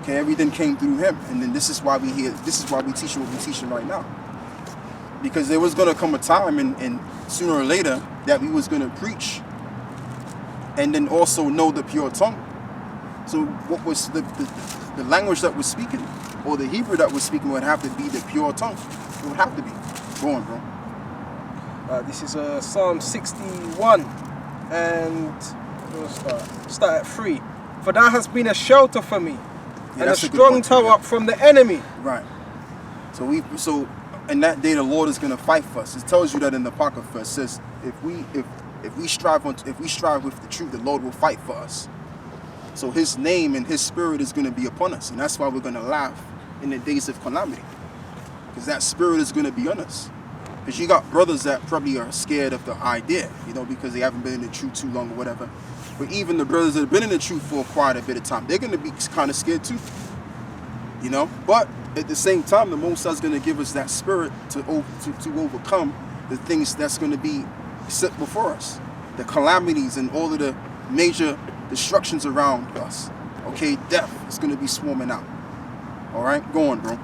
Okay, everything came through him, and then this is why we here. This is why we teach what we're teaching right now. Because there was gonna come a time, and sooner or later, that we was gonna preach, and then also know the pure tongue. So what was the language that was speaking, or the Hebrew that was speaking, would have to be the pure tongue. It would have to be. Go on, bro. This is Psalm 61, and we'll start at 3. For thou hast been a shelter for me, and a strong tower up from the enemy. Right. So in that day the Lord is going to fight for us. It tells you that in the Apocrypha. It says if we strive with the truth, the Lord will fight for us. So His name and His Spirit is going to be upon us, and that's why we're going to laugh in the days of calamity, because that Spirit is going to be on us. Because you got brothers that probably are scared of the idea, because they haven't been in the truth too long or whatever. But even the brothers that have been in the truth for quite a bit of time, they're going to be kind of scared too. But at the same time, the Most High is going to give us that spirit to overcome the things that's going to be set before us, the calamities and all of the major destructions around us. Okay, death is going to be swarming out. All right, go on, bro.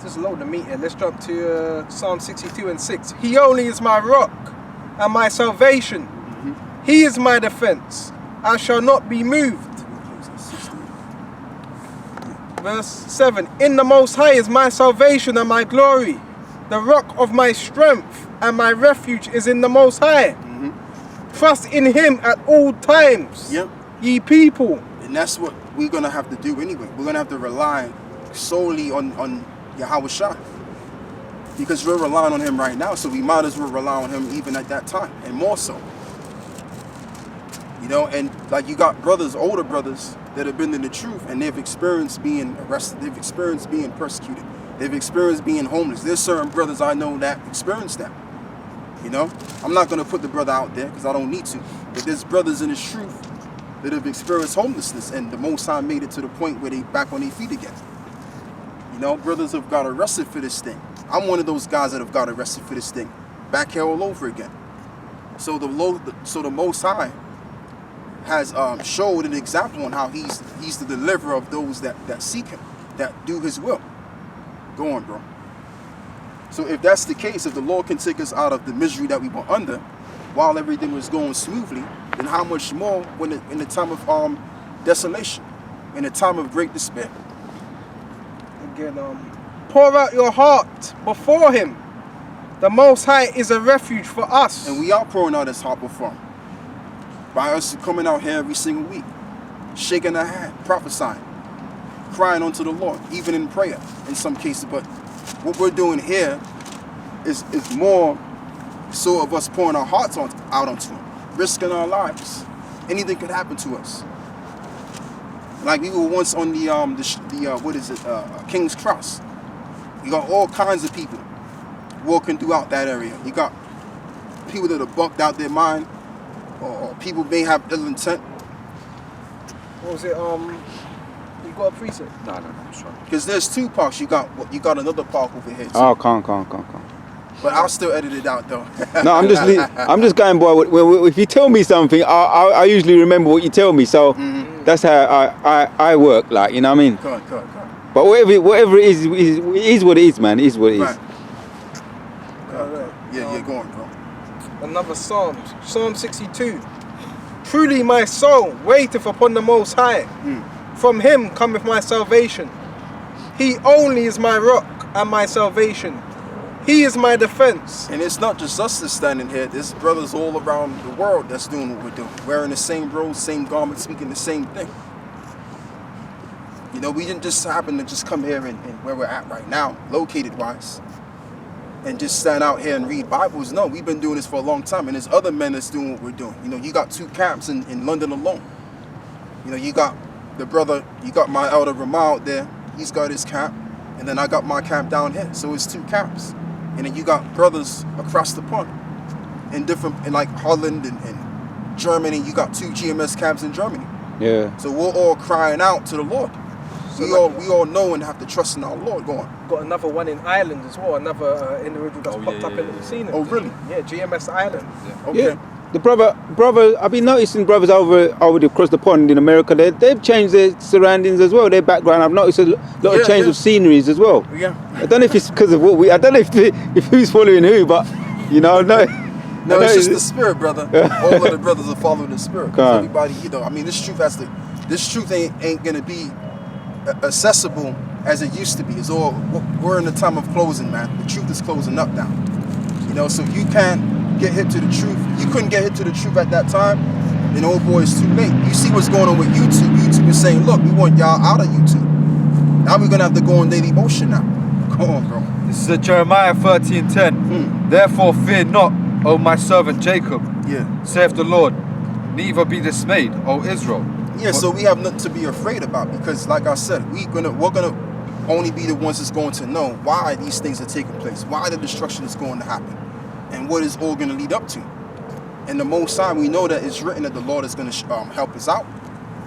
Just load the meat here. Let's jump to Psalm 62 and 6. He only is my rock and my salvation. Mm-hmm. He is my defense. I shall not be moved. Verse 7. In the Most High is my salvation and my glory. The rock of my strength and my refuge is in the Most High. Mm-hmm. Trust in Him at all times. Yep. Ye people. And that's what we're going to have to do anyway. We're going to have to rely solely on Yahawashi, because we're relying on Him right now, so we might as well rely on Him even at that time, and more so. And like you got brothers, older brothers, that have been in the truth, and they've experienced being arrested, they've experienced being persecuted, they've experienced being homeless. There's certain brothers I know that experienced that. I'm not going to put the brother out there because I don't need to, but there's brothers in the truth that have experienced homelessness, and the Most High made it to the point where they back on their feet again. Brothers have got arrested for this thing. I'm one of those guys that have got arrested for this thing. Back here all over again. So the Most High has showed an example on how he's the deliverer of those that seek Him, that do His will. Go on, bro. So if that's the case, if the Lord can take us out of the misery that we were under while everything was going smoothly, then how much more when in the time of desolation, in the time of great despair? Again, pour out your heart before Him. The Most High is a refuge for us. And we are pouring out His heart before Him. By us coming out here every single week, shaking our hand, prophesying, crying unto the Lord, even in prayer in some cases. But what we're doing here is more so of us pouring our hearts out onto Him, risking our lives. Anything could happen to us. Like we were once on the King's Cross. You got all kinds of people walking throughout that area. You got people that are bucked out their mind, or people may have ill intent. What was it? You got a preset? No, I'm sorry. Because there's two parks. You got another park over here too. Oh, come. But I'll still edit it out though. No, I'm just going by. If you tell me something, I usually remember what you tell me. So that's how I work. Like, you know what I mean? Good. But whatever it is what it is, man. It is what it is. Right. Yeah, go on, bro. Another Psalm 62. Truly my soul waiteth upon the Most High. From Him cometh my salvation. He only is my rock and my salvation. He is my defense. And it's not just us that's standing here. There's brothers all around the world that's doing what we're doing. Wearing the same robes, same garments, speaking the same thing. We didn't just happen to just come here and where we're at right now, located wise, and just stand out here and read Bibles. No, we've been doing this for a long time, and there's other men that's doing what we're doing. You got 2 camps in London alone. You got the brother, you got my elder Ramal out there, he's got his camp, and then I got my camp down here. So it's 2 camps. And then you got brothers across the pond in like Holland and Germany. You got 2 GMS camps in Germany. Yeah. So we're all crying out to the Lord. So we all know and have to trust in our Lord. Go on. Got another one in Ireland as well. Another individual that's popped up in the scene. Oh, really? Yeah, GMS Ireland. Yeah. Okay. The brother, I've been noticing brothers over across the pond in America. They've changed their surroundings as well, their background. I've noticed a lot of change of sceneries as well. Yeah. I don't know if it's because of what I don't know if who's following who, but you know, no. No, it's just the spirit, brother. All of the brothers are following the spirit. 'Cause everybody, you know, I mean, this truth ain't gonna be accessible as it used to be. It's all, we're in the time of closing, man. The truth is closing up now. You know, so if you can't get hit to the truth, you couldn't get hit to the truth at that time, then oh boy, it's too late. You see what's going on with YouTube. YouTube is saying, look, we want y'all out of YouTube. Now we're gonna have to go on daily motion now. Come on, bro. This is Jeremiah 13:10. Therefore fear not, O my servant Jacob, saith the Lord, neither be dismayed, O Israel. Yeah, so we have nothing to be afraid about, because like I said, we're gonna only be the ones that's going to know why these things are taking place, why the destruction is going to happen, and what it's all gonna lead up to. And the Most High, we know that it's written that the Lord is gonna help us out,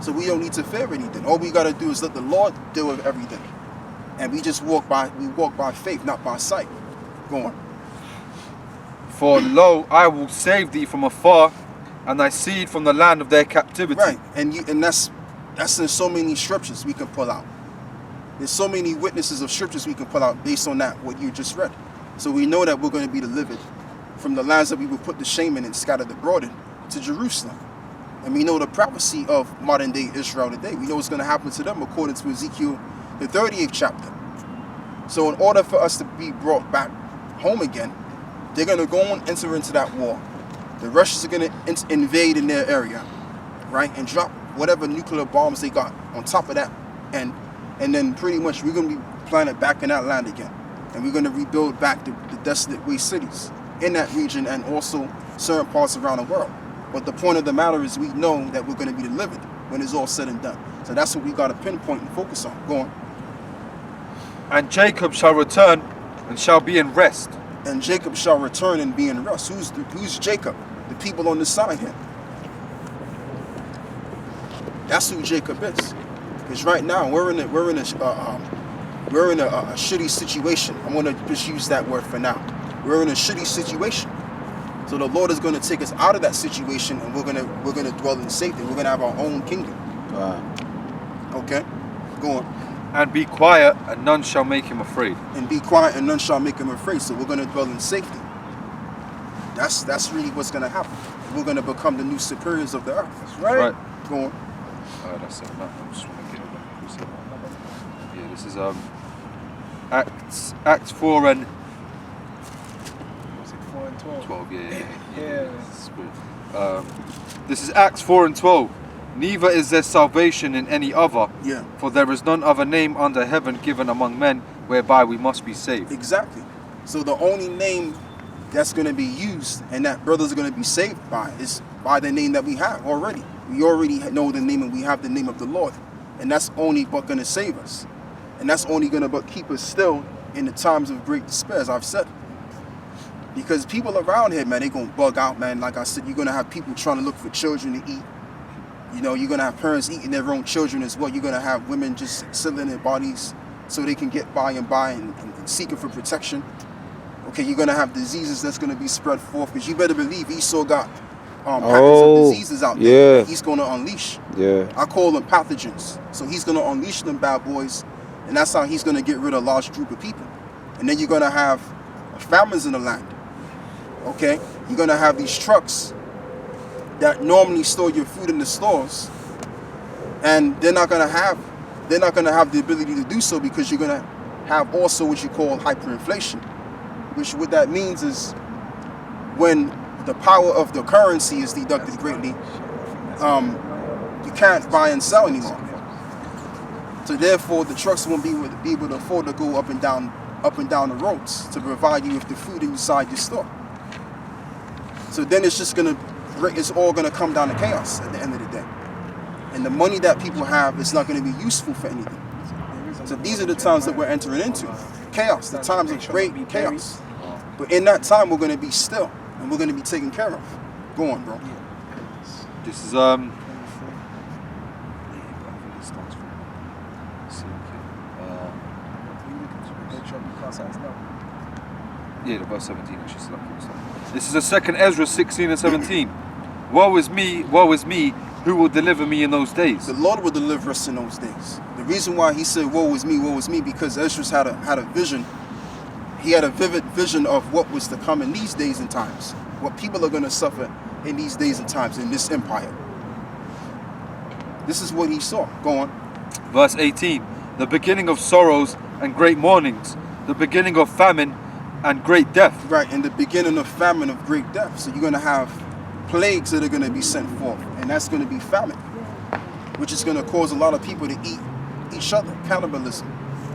so we don't need to fear anything. All we gotta do is let the Lord deal with everything, and we just walk by faith, not by sight. Go on. For lo, I will save thee from afar, and thy seed from the land of their captivity. Right, and that's in so many scriptures we can pull out. There's so many witnesses of scriptures we can pull out based on that, what you just read. So we know that we're going to be delivered from the lands that we would put to shame in and scattered abroad to Jerusalem. And we know the prophecy of modern day Israel today. We know what's going to happen to them according to Ezekiel, the 38th chapter. So in order for us to be brought back home again, they're going to go and enter into that war. The Russians are going to invade in their area, right? And drop whatever nuclear bombs they got on top of that. And then pretty much we're going to be planted back in that land again. And we're going to rebuild back the desolate waste cities in that region and also certain parts around the world. But the point of the matter is we know that we're going to be delivered when it's all said and done. So that's what we got to pinpoint and focus on. Go on. And Jacob shall return and shall be in rest. And Jacob shall return and be in rest. Who's Jacob? The people on the side here. That's who Jacob is. Because right now we're in a shitty situation. I'm gonna just use that word for now. We're in a shitty situation. So the Lord is gonna take us out of that situation, and we're gonna dwell in safety. We're gonna have our own kingdom. Okay, go on. And be quiet, and none shall make him afraid. And be quiet, and none shall make him afraid. So we're gonna dwell in safety. That's really what's gonna happen. We're gonna become the new superiors of the earth. That's right. Go on. That's it. I'm just want to get it. Yeah, this is Acts 4 and Was it 4 and 12? 12. Yeah. This is Acts 4 and 12. Neither is there salvation in any other, for there is none other name under heaven given among men whereby we must be saved. Exactly. So the only name that's going to be used and that brothers are going to be saved by is by the name that we have already. We already know the name, and we have the name of the Lord. And that's only but going to save us. And that's only going to but keep us still in the times of great despair, as I've said. Because people around here, man, they're going to bug out, man. Like I said, you're going to have people trying to look for children to eat. You know, you're going to have parents eating their own children as well. You're going to have women just selling their bodies so they can get by and seeking for protection. Okay, you're going to have diseases that's going to be spread forth, because you better believe Esau got packets of diseases out there. He's going to unleash. I call them pathogens. So he's going to unleash them bad boys, and that's how he's going to get rid of a large group of people. And then you're going to have famines in the land. Okay, you're going to have these trucks that normally store your food in the stores, and they're not going to have the ability to do so, because you're going to have also what you call hyperinflation, which what that means is when the power of the currency is deducted greatly, you can't buy and sell anymore. So therefore the trucks won't be able to afford to go up and down the roads to provide you with the food inside your store. So then it's all gonna come down to chaos at the end of the day. And the money that people have is not gonna be useful for anything. So these are the times that we're entering into. Chaos, the times of great chaos. But in that time we're gonna be still, and we're gonna be taken care of. Go on, bro. This is the verse 17 actually. This is the second Ezra 16 and 17. woe is me, who will deliver me in those days? The Lord will deliver us in those days. The reason why he said, woe is me, because Esdras had a vision. He had a vivid vision of what was to come in these days and times. What people are going to suffer in these days and times in this empire. This is what he saw. Go on. Verse 18, the beginning of sorrows and great mournings, the beginning of famine and great death. Right, in the beginning of famine, of great death. So you're going to have plagues that are going to be sent forth, and that's going to be famine, which is going to cause a lot of people to eat each other. Cannibalism.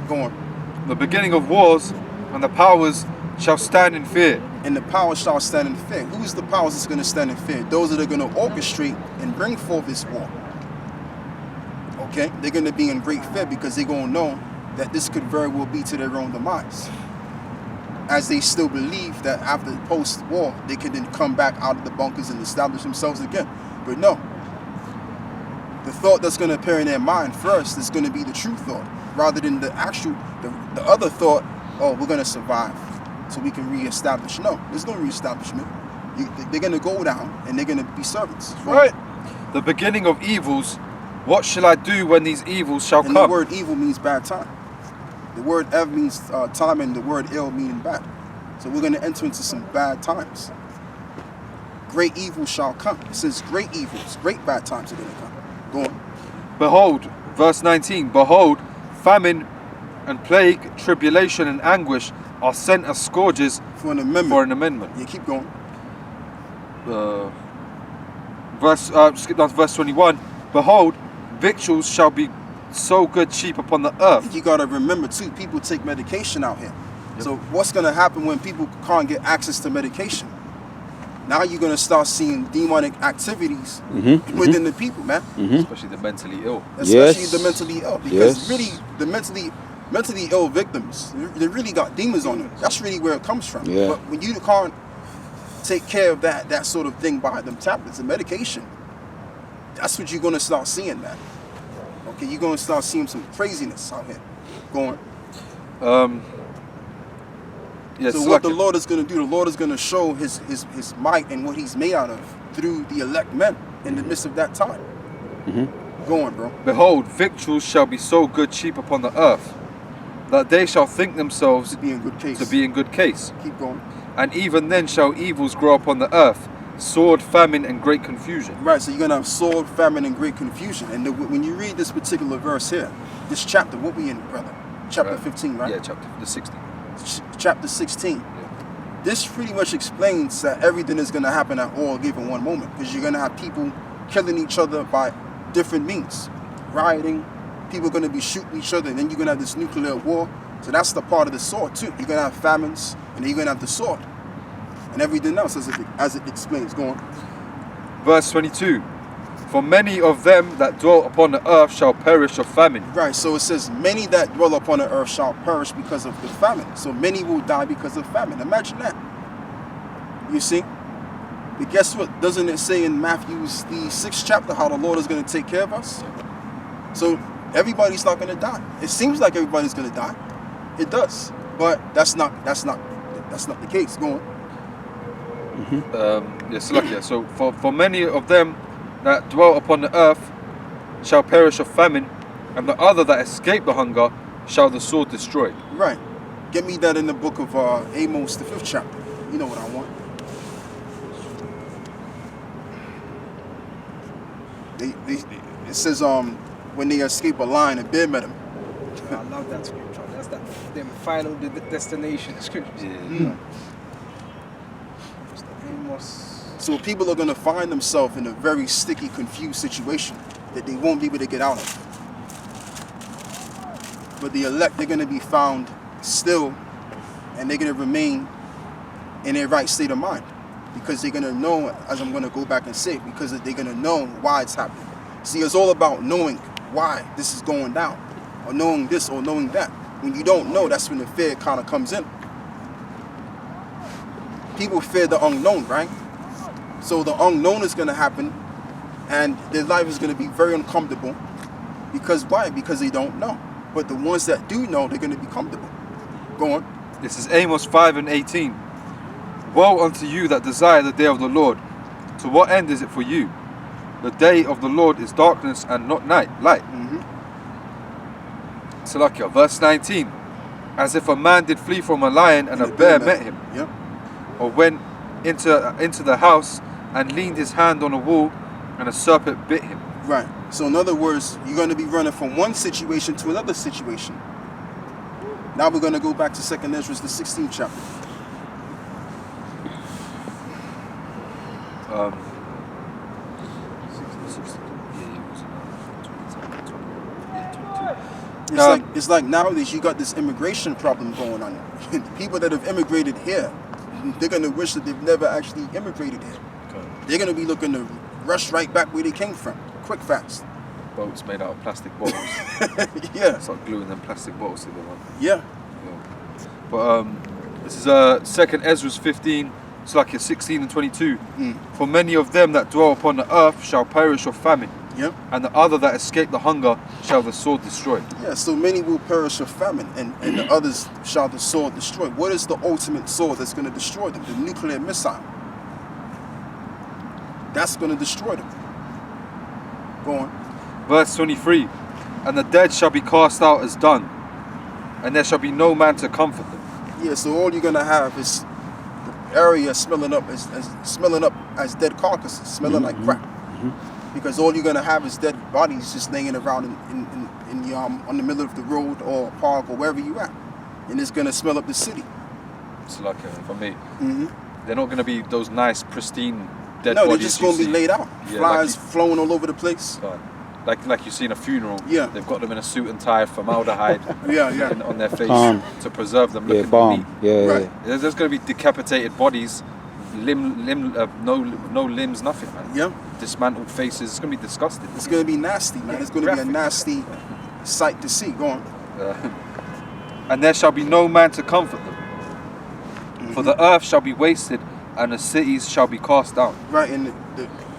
Go on. The beginning of wars, and the powers shall stand in fear. And the powers shall stand in fear. Who is the powers that's going to stand in fear? Those that are going to orchestrate and bring forth this war. Okay? They're going to be in great fear because they're going to know that this could very well be to their own demise. As they still believe that after post-war, they can then come back out of the bunkers and establish themselves again. But no. The thought that's going to appear in their mind first is going to be the true thought, rather than the actual, the other thought, oh, we're going to survive so we can reestablish. No, there's no reestablishment. They're going to go down and they're going to be servants. Right. The beginning of evils, what shall I do when these evils shall And come? the word evil means bad time. The word ev means time, and the word ill meaning bad. So we're going to enter into some bad times. Great evil shall come. It says great evils, great bad times are going to come. Go on. Behold, verse 19, behold, famine and plague, tribulation and anguish are sent as scourges For an amendment. for an amendment. Yeah, keep going. Skip down to verse 21. Behold, victuals shall be so good cheap upon the earth. You got to remember too, people take medication out here. So what's going to happen when people can't get access to medication? Now you're going to start seeing demonic activities within the people, man. Especially the mentally ill. Especially the mentally ill. Because Yes. really, the mentally ill victims, they really got demons on them. That's really where it comes from. Yeah. But when you can't take care of that sort of thing by them tablets and medication, that's what you're going to start seeing, man. Okay, you're going to start seeing some craziness out here. Go on. Yes, So what the Lord is going to do, the Lord is going to show his might and what he's made out of through the elect men in the midst of that time. Go on, bro. Behold, victuals shall be so good cheap upon the earth, that they shall think themselves To be in good case. to be in good case. Keep going. And even then shall evils grow upon the earth, sword, famine, and great confusion. Right, so you're going to have sword, famine, and great confusion. And when you read this particular verse here, this chapter, what we in, brother? Chapter 15, right? Yeah, chapter the 16. Chapter 16. This pretty much explains that everything is going to happen at all given one moment, because you're going to have people killing each other by different means. Rioting, people are going to be shooting each other, and then you're going to have this nuclear war. So that's the part of the sword too. You're going to have famines, and then you're going to have the sword. And everything else as it explains. Go on. Verse 22. For many of them that dwell upon the earth shall perish of famine. Right, so it says, many that dwell upon the earth shall perish because of the famine. So many will die because of famine. Imagine that. You see? But guess what? Doesn't it say in Matthew's the 6th chapter how the Lord is going to take care of us? So everybody's not going to die. It seems like everybody's going to die. It does. But that's not the case. Go on. Yes, lucky. So for many of them that dwell upon the earth shall perish of famine, and the other that escape the hunger shall the sword destroy. Right. Get me that in the book of Amos, the 5th chapter. You know what I want. It says when they escape a lion, a bear met him. I love that scripture. That's that them final destination scripture. It's the Amos. So people are going to find themselves in a very sticky, confused situation that they won't be able to get out of. But the elect, they're going to be found still, and they're going to remain in their right state of mind, because they're going to know, as I'm going to go back and say, because they're going to know why it's happening. See, it's all about knowing why this is going down, or knowing this or knowing that. When you don't know, that's when the fear kind of comes in. People fear the unknown, right? So the unknown is going to happen, and their life is going to be very uncomfortable. Because why? Because they don't know. But the ones that do know, they're going to be comfortable. Go on. This is Amos 5 and 18. Woe unto you that desire the day of the Lord, To what end is it for you? The day of the Lord is darkness and not light. Salakia, verse 19. As if a man did flee from a lion and a bear met him. Yep. Or went into the house and leaned his hand on a wall and a serpent bit him. Right. So in other words, you're going to be running from one situation to another situation. Now we're going to go back to 2nd Ezra, the 16th chapter. It's like nowadays you got this immigration problem going on. People that have immigrated here, they're going to wish that they've never actually immigrated here. Okay. They're going to be looking to rush right back where they came from, quick, fast. Boats made out of plastic bottles. Yeah. It's like gluing them plastic bottles together. Yeah. But this is 2nd Ezra 15. It's like 16 and 22. For many of them that dwell upon the earth shall perish of famine. Yep. And the other that escape the hunger shall the sword destroy. Yeah, so many will perish of famine, and the others shall the sword destroy. What is the ultimate sword that's going to destroy them? The nuclear missile. That's going to destroy them. Go on. Verse 23. And the dead shall be cast out as dung, and there shall be no man to comfort them. Yeah, so all you're going to have is the area smelling up as dead carcasses, smelling like crap. Because all you're gonna have is dead bodies just laying around in the on the middle of the road or park or wherever you at, and it's gonna smell up the city. It's like for me, they're not gonna be those nice pristine dead no, bodies. they're just gonna be laid out, Yeah, flies flowing all over the place. Like you see in a funeral. Yeah. They've got them in a suit and tie, formaldehyde Yeah. on their face to preserve them Yeah, looking balm. neat. Yeah, Right. yeah. There's gonna be decapitated bodies, no limbs, nothing, man. Yeah, Dismantled faces. It's gonna be disgusting. it's gonna be nasty, man. It's gonna be a nasty sight to see. Go on. And there shall be no man to comfort them. For the earth shall be wasted, and the cities shall be cast down. Right, and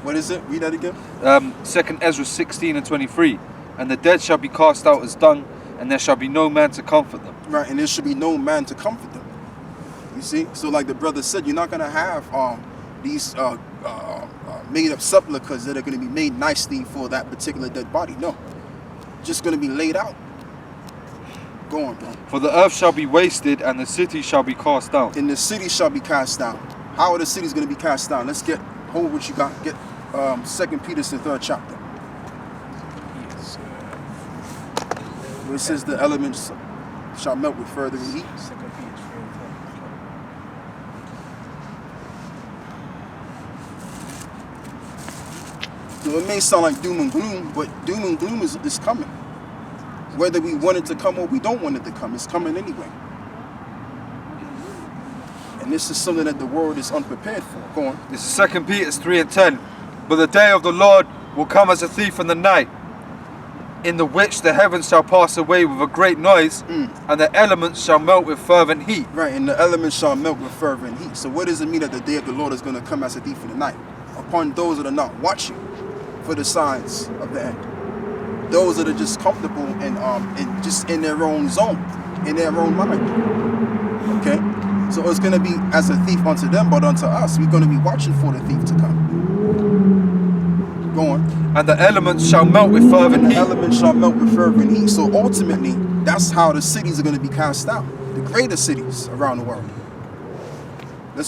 what is it? Read that again. 2nd Ezra 16 and 23. And the dead shall be cast out as dung, and there shall be no man to comfort them. Right, and there should be no man to comfort them. You see? So like the brother said, you're not going to have these made up sepulchres that are going to be made nicely for that particular dead body. No. Just going to be laid out. Go on, bro. For the earth shall be wasted, and the city shall be cast down. And the city shall be cast down. How are the cities going to be cast down? Let's hold what you got. Get 2 Peter, the 3rd chapter. Where it says the elements shall melt with further heat. So it may sound like doom and gloom, but doom and gloom is coming. Whether we want it to come or we don't want it to come, it's coming anyway. And this is something that the world is unprepared for. Go on. This is 2 Peter 3 and 10. But the day of the Lord will come as a thief in the night, in the which the heavens shall pass away with a great noise, and the elements shall melt with fervent heat. Right, and the elements shall melt with fervent heat. So what does it mean that the day of the Lord is going to come as a thief in the night? Upon those that are not watching for the signs of the end. Those that are just comfortable and just in their own zone, in their own mind. Okay? So it's going to be as a thief unto them, but unto us, we're going to be watching for the thief to come. Go on. And the elements shall melt with fervent And the heat. elements shall melt with fervent heat. So ultimately, that's how the cities are going to be cast out. The greater cities around the world.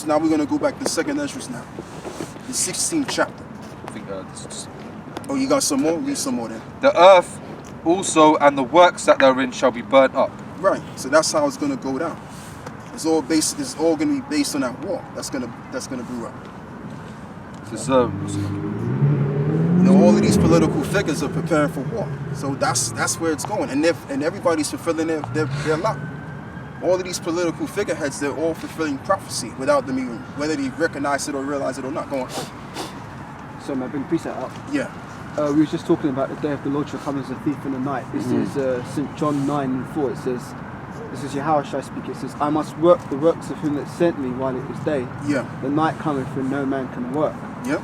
Now we're going to go back to 2nd Ezra now. The 16th chapter. I think this is Oh, you got some more? Read some more then. the earth also and the works that therein shall be burnt up. Right. So that's how it's going to go down. It's all going to be based on that war. That's going to brew up. This, You know, all of these political figures are preparing for war. So that's where it's going. And everybody's fulfilling their lot. All of these political figureheads, they're all fulfilling prophecy without them even, whether they recognize it or realize it or not. Go on. So may I bring the precept up? Yeah. We were just talking about the day of the Lord shall come as a thief in the night. This is St. John 9 and 4. It says, this is Yahawashi speak. It says, I must work the works of him that sent me while it is day. Yeah. The night cometh when no man can work. Yep.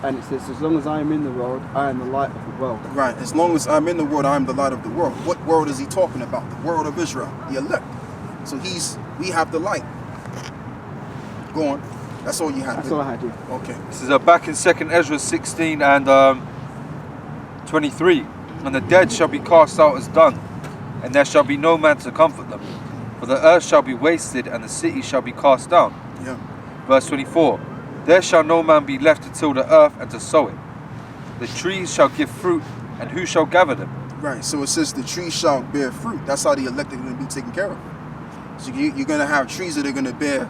And it says, as long as I am in the world, I am the light of the world. Right. As long as I'm in the world, I am the light of the world. What world is he talking about? The world of Israel, the elect. So we have the light. Go on. That's all you had. That's all I had. Yeah. Okay. This is back in 2nd Ezra 16 and 23. And the dead shall be cast out as dung, and there shall be no man to comfort them. For the earth shall be wasted, and the city shall be cast down. Yeah. Verse 24. There shall no man be left to till the earth and to sow it. The trees shall give fruit, and who shall gather them? Right. So it says the trees shall bear fruit. That's how the elect are going to be taken care of. So you're going to have trees that are going to bear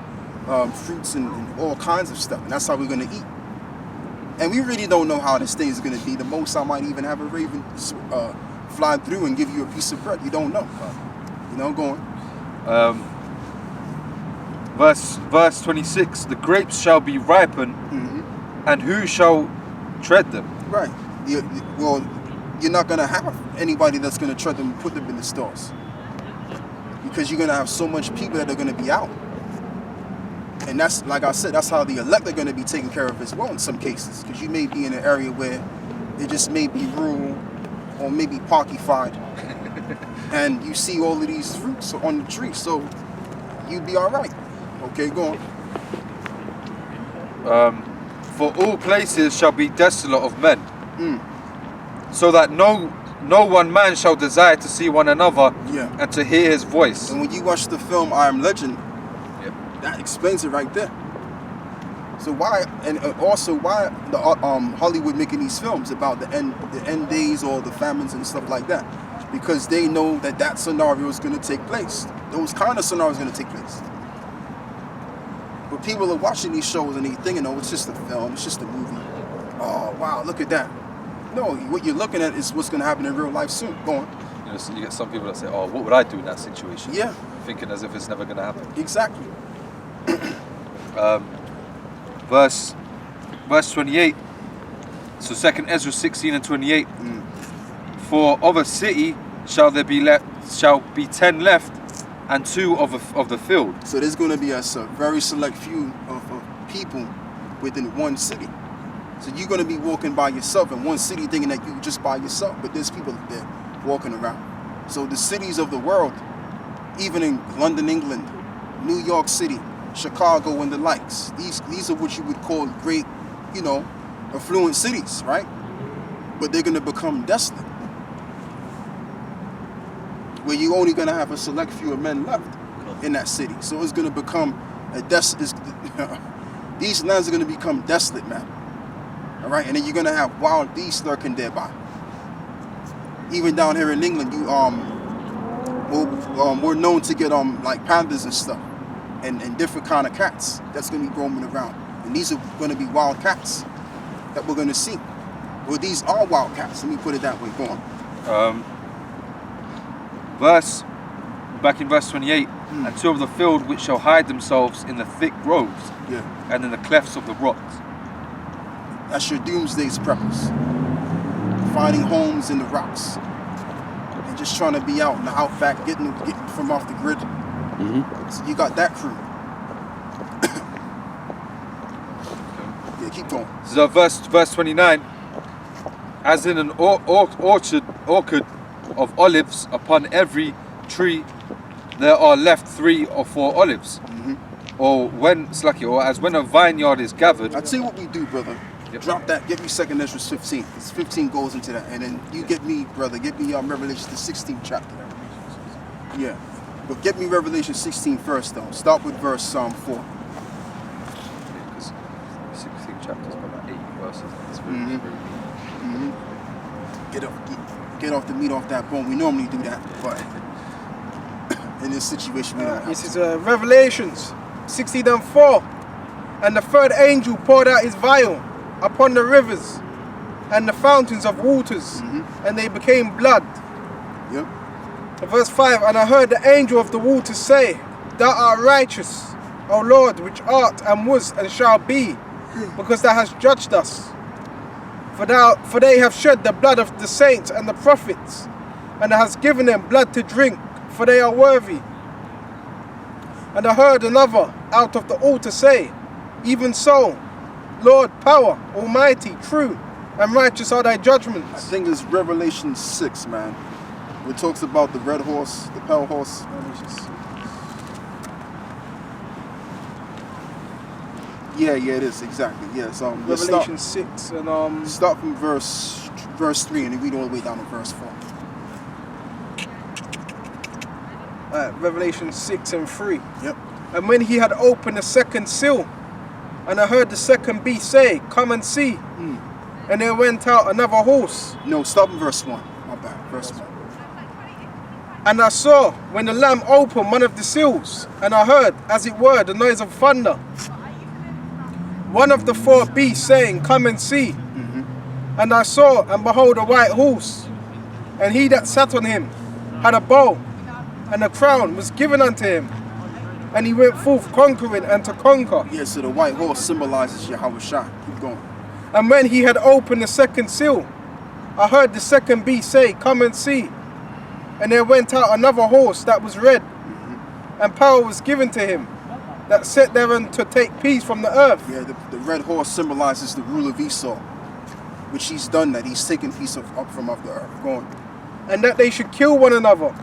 fruits and all kinds of stuff, and that's how we're going to eat. And we really don't know how this thing is going to be. The most I might even have a raven fly through and give you a piece of bread. You don't know. You know, go on. Verse 26. The grapes shall be ripened, and who shall tread them? Right. Well, you're not going to have anybody that's going to tread them and put them in the stores. Because you're going to have so much people that are going to be out. And that's, like I said, that's how the elect are going to be taken care of as well in some cases. Because you may be in an area where it just may be rural or maybe parkified. And you see all of these fruits on the tree. So you'd be all right. Okay, go on. For all places shall be desolate of men, so that no one man shall desire to see one another and to hear his voice. And when you watch the film I Am Legend, Yep. that explains it right there. So why, and also why the Hollywood making these films about the end days or the famines and stuff like that? Because they know that scenario is going to take place. Those kind of scenarios are going to take place. But people are watching these shows and they thinking, oh, it's just a film, it's just a movie. Oh, wow, look at that. No, what you're looking at is what's going to happen in real life soon. Go on. You know, so you get some people that say, "Oh, what would I do in that situation?" Yeah. Thinking as if it's never going to happen. Exactly. Verse 28. So 2nd Ezra 16 and 28. For of a city shall be 10 left, and 2 of the field. So there's going to be a very select few of people within one city. So you're going to be walking by yourself in one city thinking that you're just by yourself, but there's people there walking around. So the cities of the world, even in London, England, New York City, Chicago and the likes, these are what you would call great, affluent cities, right? But they're going to become desolate, where you're only going to have a select few of men left in that city. So it's going to become these lands are going to become desolate, man. All right, and then you're going to have wild beasts lurking thereby. Even down here in England, we're known to get like panthers and stuff, and different kind of cats that's going to be roaming around. And these are going to be wild cats that we're going to see. Well, these are wild cats. Let me put it that way. Go on. Back in verse 28, and 2 of the field which shall hide themselves in the thick groves, and in the clefts of the rocks. That's your doomsday's preppers. Finding homes in the rocks. And just trying to be out in the outback, getting from off the grid. So you got that crew. Yeah, keep going. So verse 29, as in an orchard of olives, upon every tree there are left 3 or 4 olives. Or as when a vineyard is gathered. I'll tell you what we do, brother. Yep. Drop that, get me 2nd Ezra 15. Because 15 goes into that. And then you get me, brother, get me Revelation, the 16th chapter. Yeah. But get me Revelation 16 first, though. Start with verse 4. Because 16 chapters, about 8 verses. It's Get off the meat off that bone. We normally do that, but in this situation, we don't have This to. is Revelations 16 and 4. And the third angel poured out his vial upon the rivers and the fountains of waters, and they became blood. Yep. Verse 5, and I heard the angel of the waters say, Thou art righteous, O Lord, which art and was and shall be, because thou hast judged us. For they have shed the blood of the saints and the prophets, and thou hast given them blood to drink, for they are worthy. And I heard another out of the altar say, Even so, Lord, power, almighty, true, and righteous are thy I judgments. think it's Revelation 6, man. It talks about the red horse, the pale horse. Yeah, it is exactly. Yes. Let's Revelation 6 and start from verse 3 and then read all the way down to verse 4. Revelation 6 and 3. Yep. And when he had opened the second seal, and I heard the second beast say, "Come and see." And there went out another horse. No, start from verse 1. My bad. Verse 1. And I saw when the Lamb opened one of the seals, and I heard, as it were, the noise of thunder. One of the four beasts saying, "Come and see." And I saw, and behold, a white horse, and he that sat on him had a bow, and a crown was given unto him, and he went forth conquering and to conquer. Yeah, so the white horse symbolizes Yahawashi. Keep going. And when he had opened the second seal, I heard the second beast say, "Come and see." And there went out another horse that was red, and power was given to him that sat thereon to take peace from the earth. Yeah, the red horse symbolizes the rule of Esau, which he's done that. He's taken peace up from off the earth. Go on. And that they should kill one another.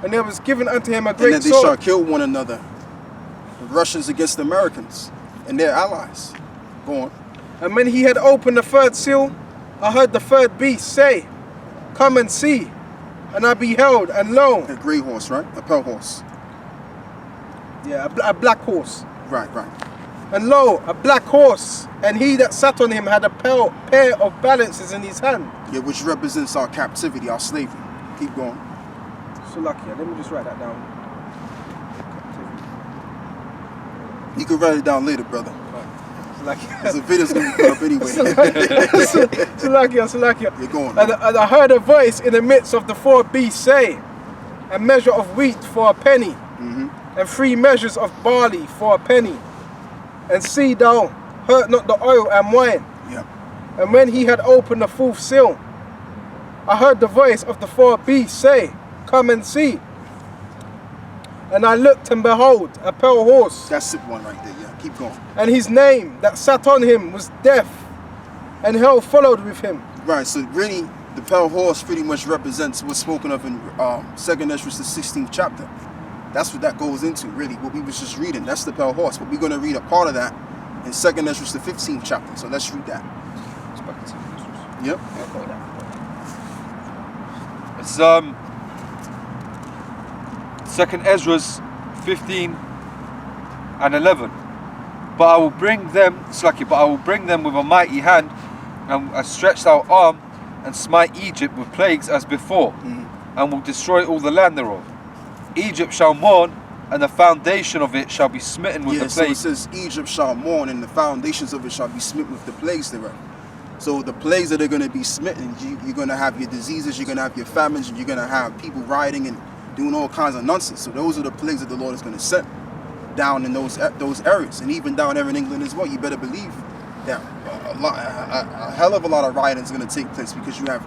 And there was given unto him a And great that they shall sword. kill one another. The Russians against the Americans and their allies. Go on. And when he had opened the third seal, I heard the third beast say, "Come and see." And I beheld, and lo, A grey horse, right? A pale horse. a black horse. Right. And lo, a black horse, and he that sat on him had a pair of balances in his hand. Yeah, which represents our captivity, our slavery. Keep going. So lucky, let me just write that down. You can write it down later, brother. So lucky. Because the video's going to be put up anyway. So lucky. You're going. And I heard a voice in the midst of the four beasts say, "A measure of wheat for a penny, and 3 measures of barley for a penny. And see thou hurt not the oil and wine." Yeah. And when he had opened the fourth seal, I heard the voice of the four beasts say, "Come and see." And I looked, and behold, a pale horse, That's it one right there. Yeah. Keep going. and his name that sat on him was Death, and hell followed with him. Right. So really, the pale horse pretty much represents what's spoken of in 2nd Ezra, the 16th chapter. That's what that goes into, really. What we was just reading. That's the pale horse. But we're going to read a part of that in 2nd Ezra, the 15th chapter. So let's read that. Yep. It's 2nd Ezra's 15 and 11. But I will bring them, with a mighty hand and a stretched out arm, and smite Egypt with plagues as before, and will destroy all the land thereof. Egypt shall mourn, and the foundation of it shall be smitten with the So it plague. says Egypt shall mourn, and the foundations of it shall be smitten with the plagues thereof. So the plagues that are going to be smitten, you're going to have your diseases, you're going to have your famines, and you're going to have people rioting and doing all kinds of nonsense. So those are the plagues that the Lord is going to send down in those areas, and even down there in England as well. You better believe that a hell of a lot of rioting is going to take place, because you have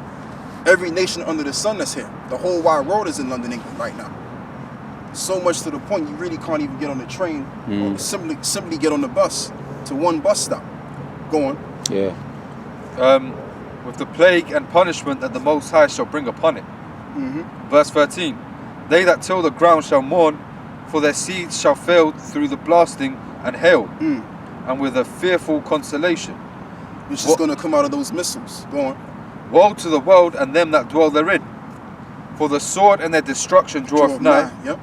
every nation under the sun that's here. The whole wide world is in London, England right now. So much to the point you really can't even get on the train or simply get on the bus to one bus stop. Go on. Yeah. With the plague and punishment that the Most High shall bring upon it. Verse 13. They that till the ground shall mourn, for their seeds shall fail through the blasting and hail, and with a fearful consolation. Which is going to come out of those missiles. Go on. Woe to the world and them that dwell therein, for the sword and their destruction draweth nigh. Yep.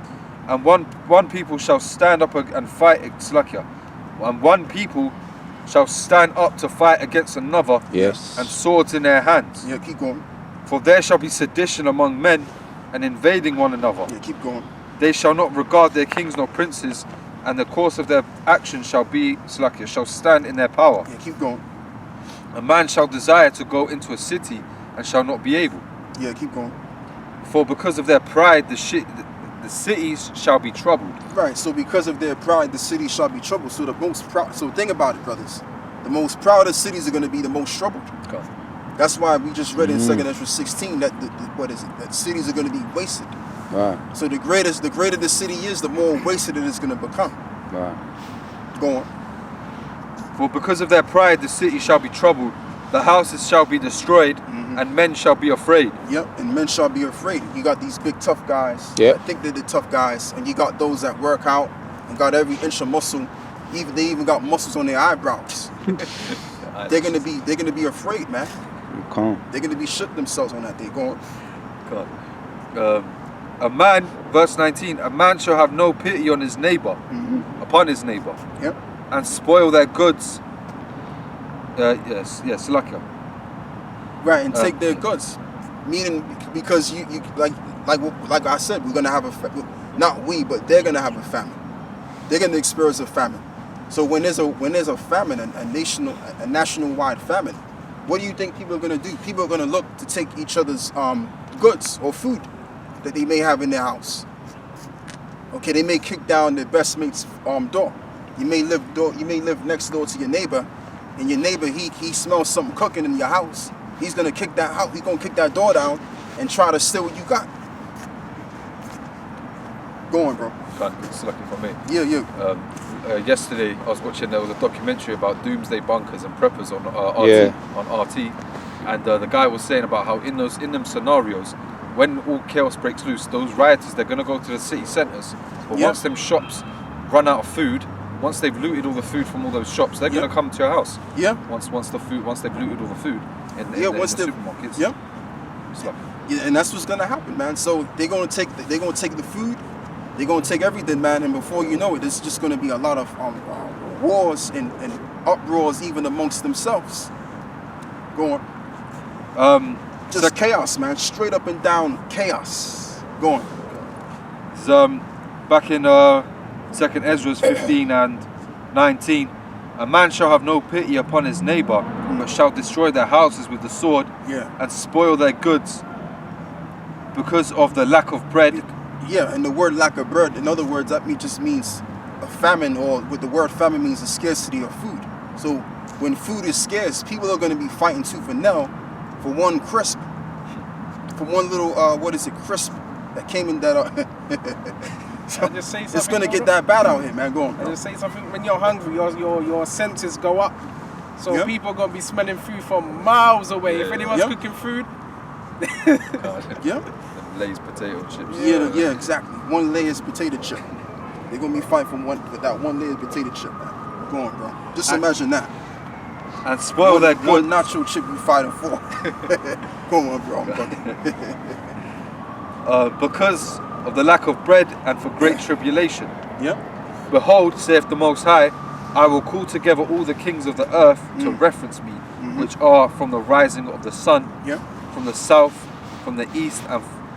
And one people shall stand up and fight, and one people shall stand up to fight against another, Yes. and swords in their hands. Yeah, keep going. For there shall be sedition among men, and invading one another. Yeah, keep going. They shall not regard their kings nor princes, and the course of their action shall stand in their power. Yeah, keep going. A man shall desire to go into a city, and shall not be able. Yeah, keep going. For because of their pride, the cities shall be troubled. Right, so because of their pride, the city shall be troubled. So the most proud. So think about it, brothers. The most proudest cities are going to be the most troubled. Okay. That's why we just read in 2nd Ezra 16 that that cities are going to be wasted. Right. So the greater the city is, the more wasted it is going to become. Right. Go on. For because of their pride, the city shall be troubled, the houses shall be destroyed, and men shall be afraid. Yep, and men shall be afraid. You got these big tough guys. Yep. I think they're the tough guys, and you got those that work out and got every inch of muscle Even they even got muscles on their eyebrows. They're gonna be afraid, man. Calm. They're gonna be shit themselves on that day. Go on. God. A man, verse 19, a man shall have no pity on his neighbor, upon his neighbor, Yep. and spoil their goods. Yes, Salakia. Right, and take their goods. Meaning, because you like I said, we're gonna have not we, but they're gonna have a famine. They're gonna experience a famine. So when there's a famine, a national-wide famine, what do you think people are gonna do? People are gonna look to take each other's goods or food that they may have in their house. Okay, they may kick down their best mate's door. You may live next door to your neighbor, and your neighbor he smells something cooking in your house. He's gonna kick that door down and try to steal what you got. Go on, bro. It's lucky for me. Yeah. Yesterday I was watching, there was a documentary about doomsday bunkers and preppers on RT, and the guy was saying about how in them scenarios, when all chaos breaks loose, those rioters, they're gonna go to the city centres, but once them shops run out of food, once they've looted all the food from all those shops, they're gonna come to your house. Yeah. Once they've looted all the food in the supermarkets. Yeah. It's like, Yeah, and that's what's gonna happen, man. So they're gonna take the food, they're gonna take everything, man, and before you know it, there's just gonna be a lot of wars and uproars even amongst themselves. Go on. Just chaos, man. Straight up and down chaos. Go on. Back in 2nd Ezra 15 and 19, a man shall have no pity upon his neighbor, but shall destroy their houses with the sword, and spoil their goods because of the lack of bread. Yeah, and the word lack of bread, in other words, that just means a famine, or with the word famine means a scarcity of food. So when food is scarce, people are going to be fighting tooth and nail for one crisp, for one little crisp that came in that. So just say it's going to get that bad out here, man. Go on, I bro. just say something. When you're hungry, your senses go up. So people are gonna be smelling food from miles away. If anyone's cooking food, Yeah. Them Lay's potato chips. Yeah, exactly. One layer's potato chip. They're gonna be fighting for that one layer potato chip, man. Go on, bro. Just imagine that. And spoil their One goods. nacho chip you fighting for. Go on, bro. Because of the lack of bread and for great tribulation. Yeah. Behold, saith the Most High, I will call together all the kings of the earth to reference me, which are from the rising of the sun, from the south, from the east,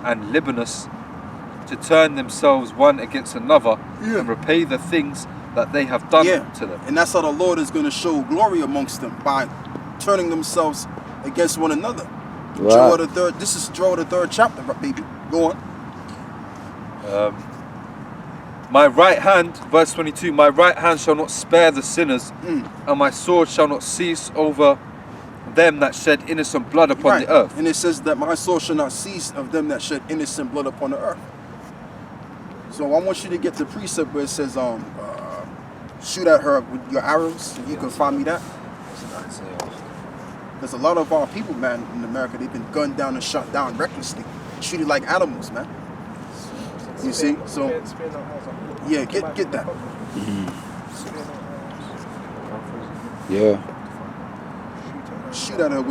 and Libanus, to turn themselves one against another and repay the things that they have done to them. And that's how the Lord is going to show glory amongst them, by turning themselves against one another. Wow. This is Joel the 3rd chapter, baby. Go on. My right hand, verse 22, my right hand shall not spare the sinners, and my sword shall not cease over them that shed innocent blood upon the earth. And it says that my sword shall not cease of them that shed innocent blood upon the earth. So I want you to get the precept where it says, shoot at her with your arrows. If you can find me that. There's a lot of our people, man, in America, they've been gunned down and shot down recklessly, treated like animals, man. You see? So, yeah, get that. Yeah. Shoot at her with